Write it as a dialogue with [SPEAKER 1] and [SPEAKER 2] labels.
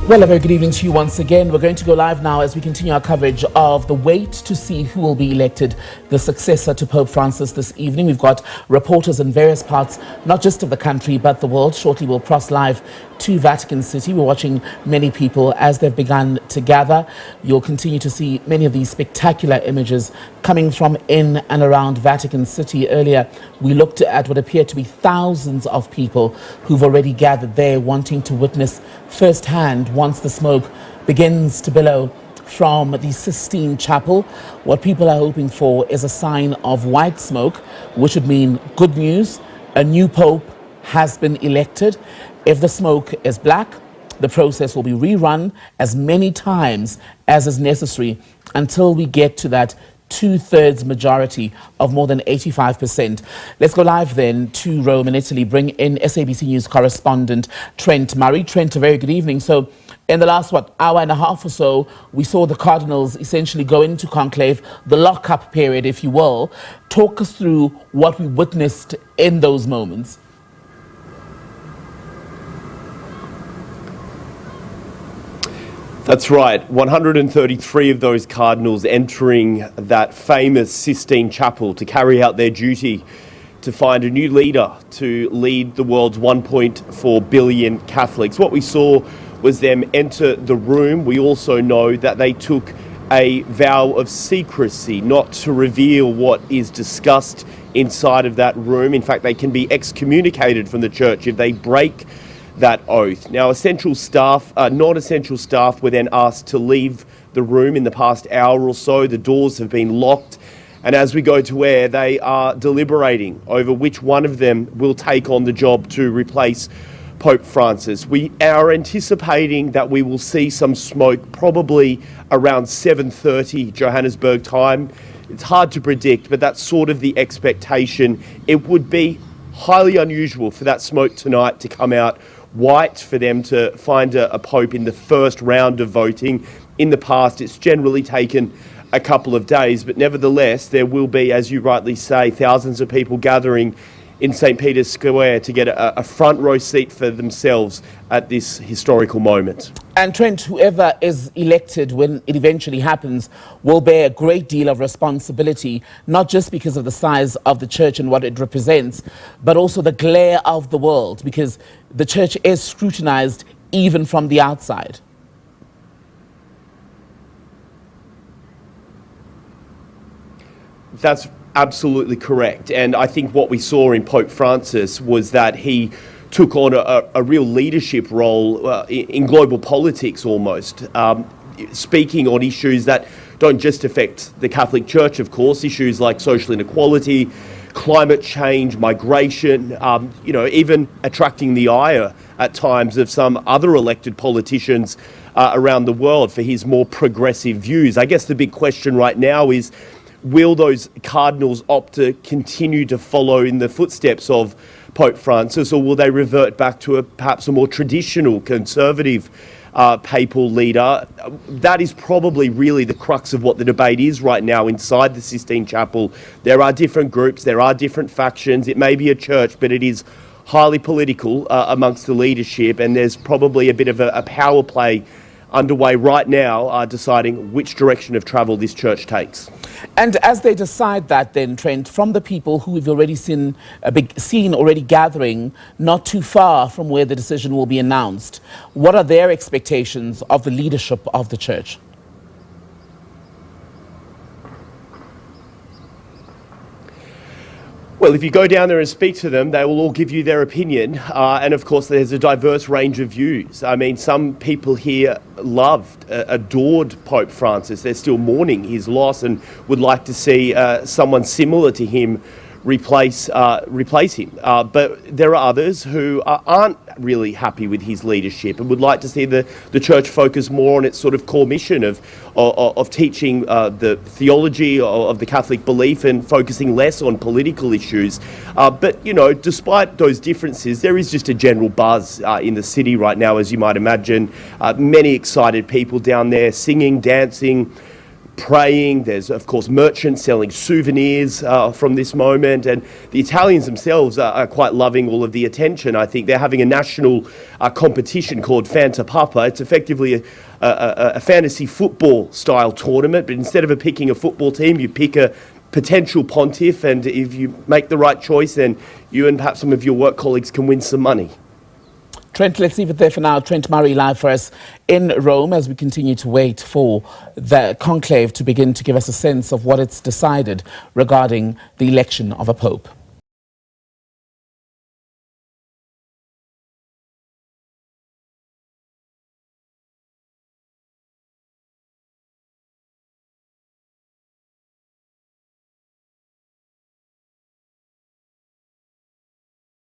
[SPEAKER 1] Well, a very good evening to you once again. We're going to go live now as we continue our coverage of the wait to see who will be elected the successor to Pope Francis this evening. We've got reporters in various parts, not just of the country, but the world. Shortly, we'll cross live to Vatican City. We're watching many people as they've begun to gather. You'll continue to see many of these spectacular images coming from in and around Vatican City. Earlier, we looked at what appeared to be thousands of people who've already gathered there wanting to witness firsthand once the smoke begins to billow from the Sistine Chapel. What people are hoping for is a sign of white smoke, which would mean good news. A new pope has been elected. If the smoke is black, the process will be rerun as many times as is necessary until we get to that two-thirds majority of more than 85%. Let's go live then to Rome in Italy. Bring in SABC News correspondent Trent Murray. Trent, a very good evening. So in the last, hour and a half or so, we saw the cardinals essentially go into conclave, the lockup period, if you will. Talk us through what we witnessed in those moments.
[SPEAKER 2] That's right. 133 of those cardinals entering that famous Sistine Chapel to carry out their duty to find a new leader to lead the world's 1.4 billion Catholics. What we saw was them enter the room. We also know that they took a vow of secrecy, not to reveal what is discussed inside of that room. In fact, they can be excommunicated from the church if they break that oath. Now, non-essential staff were then asked to leave the room in the past hour or so. The doors have been locked, and as we go to air, they are deliberating over which one of them will take on the job to replace Pope Francis. We are anticipating that we will see some smoke probably around 7:30 Johannesburg time. It's hard to predict, but that's sort of the expectation. It would be highly unusual for that smoke tonight to come out white, for them to find a pope in the first round of voting. In the past, it's generally taken a couple of days, but nevertheless, there will be, as you rightly say, thousands of people gathering in St. Peter's Square to get a front row seat for themselves at this historical moment.
[SPEAKER 1] And Trent, whoever is elected when it eventually happens will bear a great deal of responsibility, not just because of the size of the church and what it represents, but also the glare of the world, because the church is scrutinized even from the outside.
[SPEAKER 2] That's absolutely correct. And I think what we saw in Pope Francis was that he took on a real leadership role in global politics almost, speaking on issues that don't just affect the Catholic Church, of course, issues like social inequality, climate change, migration, even attracting the ire at times of some other elected politicians around the world for his more progressive views. I guess the big question right now is, will those cardinals opt to continue to follow in the footsteps of Pope Francis, or will they revert back to perhaps a more traditional conservative papal leader? That is probably really the crux of what the debate is right now inside the Sistine Chapel. There are different groups, there are different factions. It may be a church, but it is highly political amongst the leadership, and there's probably a bit of a power play underway right now, deciding which direction of travel this church takes.
[SPEAKER 1] And as they decide that then, Trent, from the people who we've already seen already gathering not too far from where the decision will be announced, what are their expectations of the leadership of the church?
[SPEAKER 2] Well, if you go down there and speak to them, they will all give you their opinion. And of course, there's a diverse range of views. I mean, some people here loved, adored Pope Francis. They're still mourning his loss and would like to see someone similar to him replace him. But there are others who aren't really happy with his leadership and would like to see the church focus more on its sort of core mission of teaching the theology of the Catholic belief and focusing less on political issues. But, despite those differences, there is just a general buzz in the city right now, as you might imagine. Many excited people down there singing, dancing, praying. There's, of course, merchants selling souvenirs from this moment. And the Italians themselves are quite loving all of the attention. I think they're having a national competition called Fanta Papa. It's effectively a fantasy football style tournament, but instead of picking a football team, you pick a potential pontiff, and if you make the right choice, then you and perhaps some of your work colleagues can win some money.
[SPEAKER 1] Trent, let's leave it there for now. Trent Murray live for us in Rome as we continue to wait for the conclave to begin to give us a sense of what it's decided regarding the election of a pope.